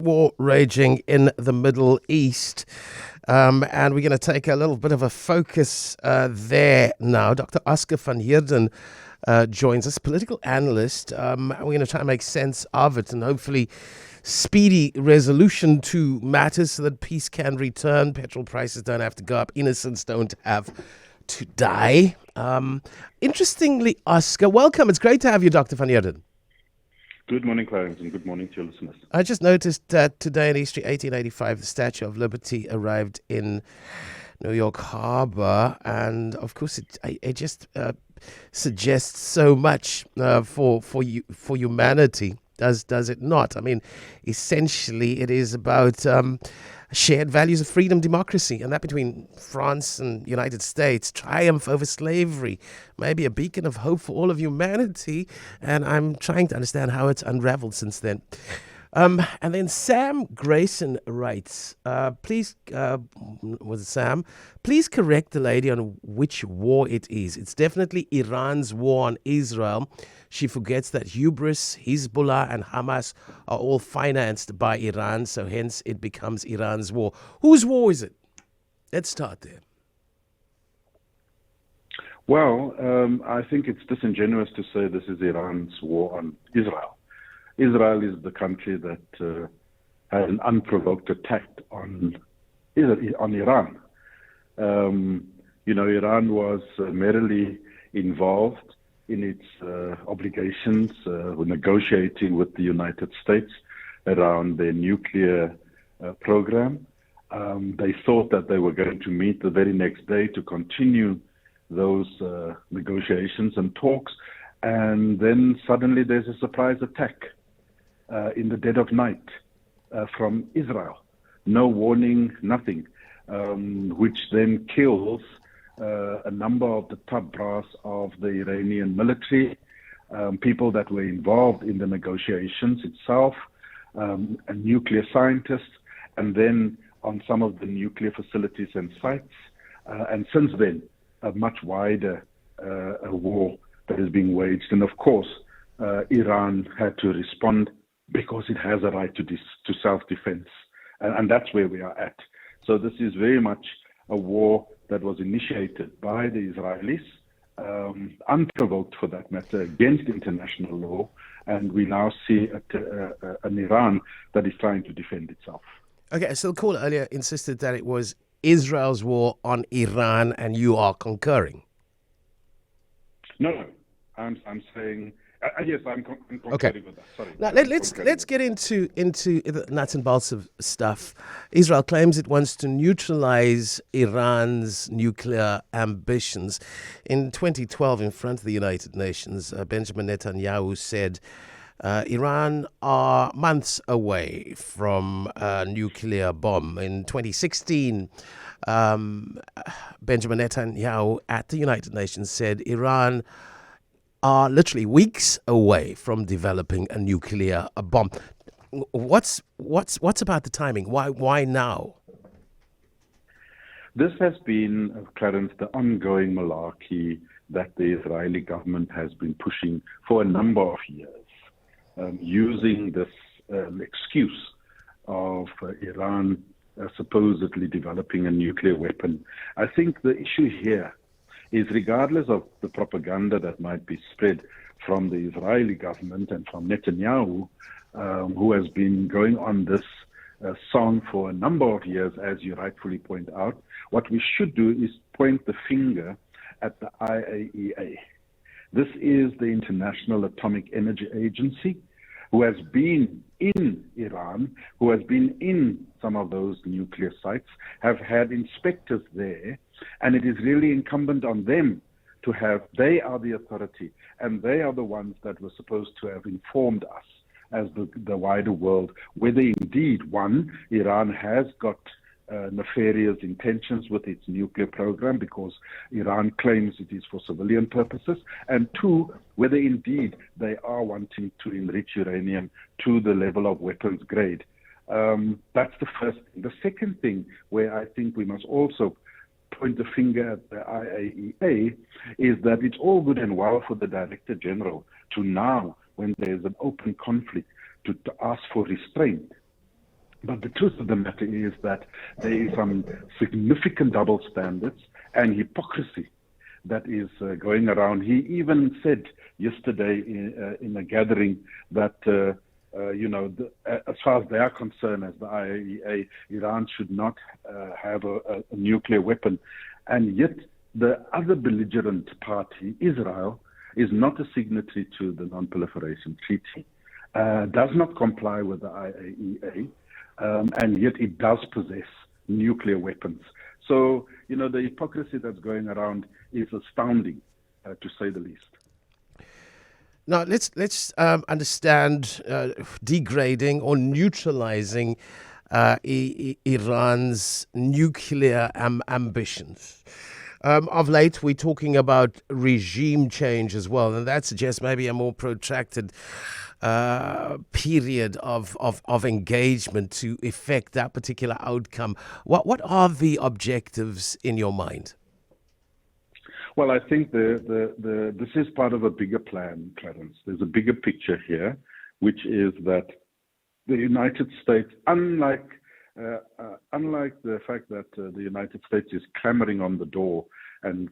War raging in the Middle East. And we're going to take a little bit of a focus there now. Dr. Oscar van Heerden joins us, political analyst. And we're going to try and make sense of it and hopefully speedy resolution to matters so that peace can return. Petrol prices don't have to go up. Innocents don't have to die. Interestingly, Oscar, welcome. It's great to have you, Dr. van Heerden. Good morning, Clarence, and good morning to your listeners. I just noticed that today in history, 1885, the Statue of Liberty arrived in New York Harbor, and of course, it just suggests so much for humanity. Does it not? I mean, essentially, it is about shared values of freedom, democracy, and that between France and United States, triumph over slavery, maybe a beacon of hope for all of humanity. And I'm trying to understand how it's unraveled since then. And then Sam Grayson writes, please, was it Sam? Please correct the lady on which war it is. It's definitely Iran's war on Israel. She forgets that hubris, Hezbollah, and Hamas are all financed by Iran, so hence it becomes Iran's war. Whose war is it? Let's start there. Well, I think it's disingenuous to say this is Iran's war on Israel. Israel is the country that had an unprovoked attack on Iran. Iran was merely involved in its obligations negotiating with the United States around their nuclear program. They thought that they were going to meet the very next day to continue those negotiations and talks, and then suddenly there's a surprise attack in the dead of night from Israel. No warning, nothing, which then kills a number of the top brass of the Iranian military, people that were involved in the negotiations itself, and nuclear scientists, and then on some of the nuclear facilities and sites. And since then, a much wider war that is being waged. And of course, Iran had to respond because it has a right to self-defense. And that's where we are at. So this is very much a war that was initiated by the Israelis, unprovoked for that matter, against international law. And we now see an Iran that is trying to defend itself. Okay, so the caller earlier insisted that it was Israel's war on Iran and you are concurring. No. I'm saying... yes, I'm concurring with that. Sorry. Now let's get into the nuts and bolts of stuff. Israel claims it wants to neutralize Iran's nuclear ambitions. In 2012, in front of the United Nations, Benjamin Netanyahu said Iran are months away from a nuclear bomb. In 2016, Benjamin Netanyahu at the United Nations said Iran are literally weeks away from developing a nuclear bomb. What's about the timing? Why now? This has been, Clarence, the ongoing malarkey that the Israeli government has been pushing for a number of years, using this excuse of Iran supposedly developing a nuclear weapon. I think the issue here is, regardless of the propaganda that might be spread from the Israeli government and from Netanyahu, who has been going on this song for a number of years, as you rightfully point out, what we should do is point the finger at the IAEA. This is the International Atomic Energy Agency, who has been in Iran, who has been in some of those nuclear sites, have had inspectors there, and it is really incumbent on them to have, they are the authority, and they are the ones that were supposed to have informed us as the wider world, whether indeed, one, Iran has got nefarious intentions with its nuclear program, because Iran claims it is for civilian purposes, and two, whether indeed they are wanting to enrich uranium to the level of weapons grade. That's the first thing. The second thing, where I think we must also point the finger at the IAEA, is that it's all good and well for the Director General to now, when there's an open conflict, to ask for restraint. But the truth of the matter is that there is some significant double standards and hypocrisy that is going around. He even said yesterday in a gathering that, as far as they are concerned, as the IAEA, Iran should not have a nuclear weapon. And yet the other belligerent party, Israel, is not a signatory to the Non-Proliferation Treaty, does not comply with the IAEA, and yet it does possess nuclear weapons. So, the hypocrisy that's going around is astounding, to say the least. Now, let's understand degrading or neutralizing Iran's nuclear ambitions. Of late, we're talking about regime change as well, and that suggests maybe a more protracted period of engagement to effect that particular outcome. What are the objectives in your mind? Well, I think this is part of a bigger plan, Clarence. There's a bigger picture here, which is that the United States, unlike the fact that the United States is clamoring on the door and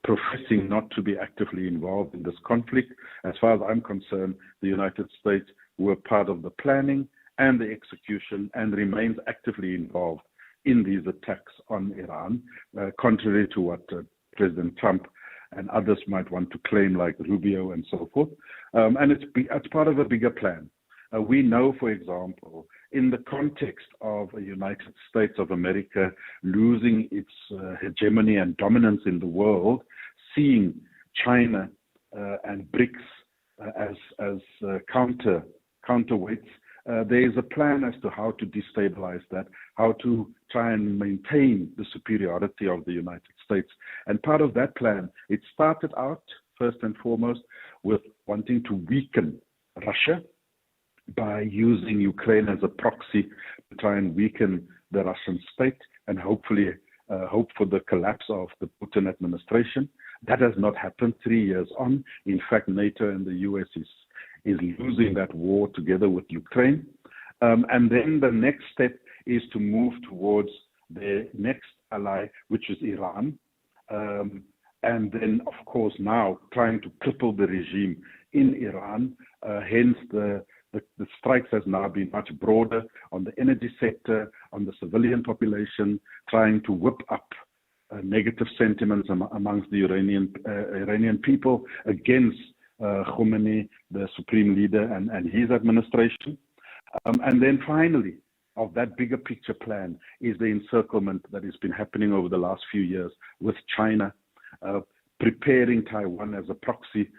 professing not to be actively involved in this conflict, as far as I'm concerned, the United States were part of the planning and the execution and remains actively involved in these attacks on Iran, contrary to what President Trump and others might want to claim, like Rubio and so forth. And it's part of a bigger plan. We know, for example, in the context of a United States of America losing its hegemony and dominance in the world, seeing China and BRICS as counterweights, there is a plan as to how to destabilize that, how to try and maintain the superiority of the United States. And part of that plan, it started out, first and foremost, with wanting to weaken Russia by using Ukraine as a proxy to try and weaken the Russian state and hopefully hope for the collapse of the Putin administration. That has not happened 3 years on. In fact, NATO and the US is losing that war together with Ukraine. And then the next step is to move towards the next ally, which is Iran. And then, of course, now trying to cripple the regime in Iran. Hence, the strikes has now been much broader on the energy sector, on the civilian population, trying to whip up negative sentiments amongst the Iranian people against Khomeini, the supreme leader, and his administration. And then finally, of that bigger picture plan is the encirclement that has been happening over the last few years with China, preparing Taiwan as a proxy,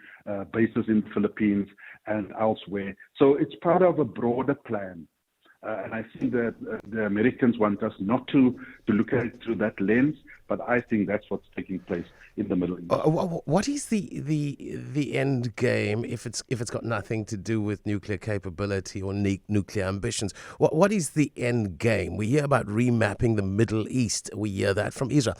bases in the Philippines and elsewhere. So it's part of a broader plan. And I think that the Americans want us not to look at it through that lens, but I think that's what's taking place in the Middle East. What is the end game if it's got nothing to do with nuclear capability or nuclear ambitions? What is the end game? We hear about remapping the Middle East. We hear that from Israel.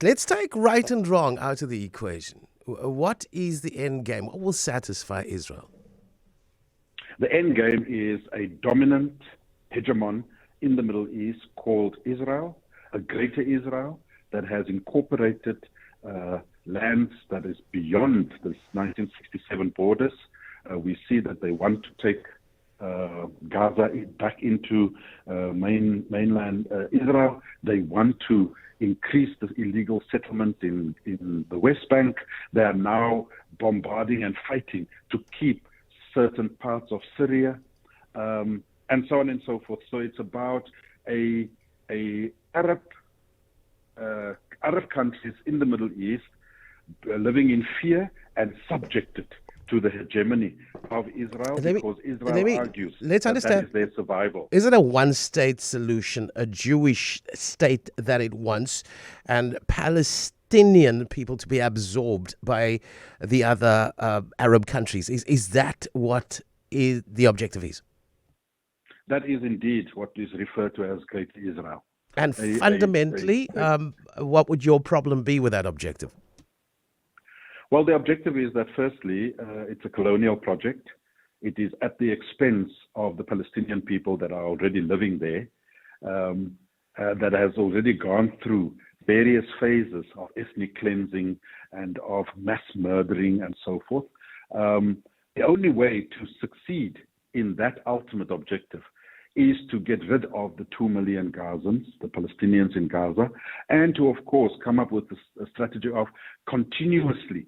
Let's take right and wrong out of the equation. What is the end game? What will satisfy Israel? The end game is a dominant hegemon in the Middle East called Israel, a greater Israel that has incorporated lands that is beyond the 1967 borders. We see that they want to take Gaza back into mainland Israel. They want to increase the illegal settlement in the West Bank. They are now bombarding and fighting to keep certain parts of Syria, and so on and so forth. So it's about Arab countries in the Middle East living in fear and subjected to the hegemony of Israel, because Israel argues that is their survival. Is it a one-state solution, a Jewish state that it wants, and Palestinian people to be absorbed by the other Arab countries? Is that what the objective is? That is indeed what is referred to as Greater Israel. And fundamentally, what would your problem be with that objective? Well, the objective is that firstly, it's a colonial project. It is at the expense of the Palestinian people that are already living there, that has already gone through various phases of ethnic cleansing and of mass murdering and so forth. The only way to succeed in that ultimate objective is to get rid of the 2 million Gazans, the Palestinians in Gaza, and to, of course, come up with a strategy of continuously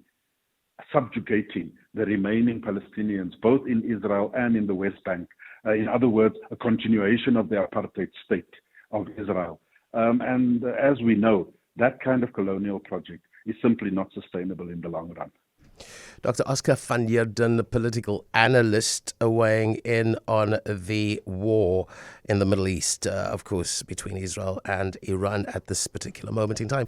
subjugating the remaining Palestinians, both in Israel and in the West Bank. In other words, a continuation of the apartheid state of Israel. And as we know, that kind of colonial project is simply not sustainable in the long run. Dr. Oscar van Heerden, political analyst, weighing in on the war in the Middle East, of course, between Israel and Iran at this particular moment in time.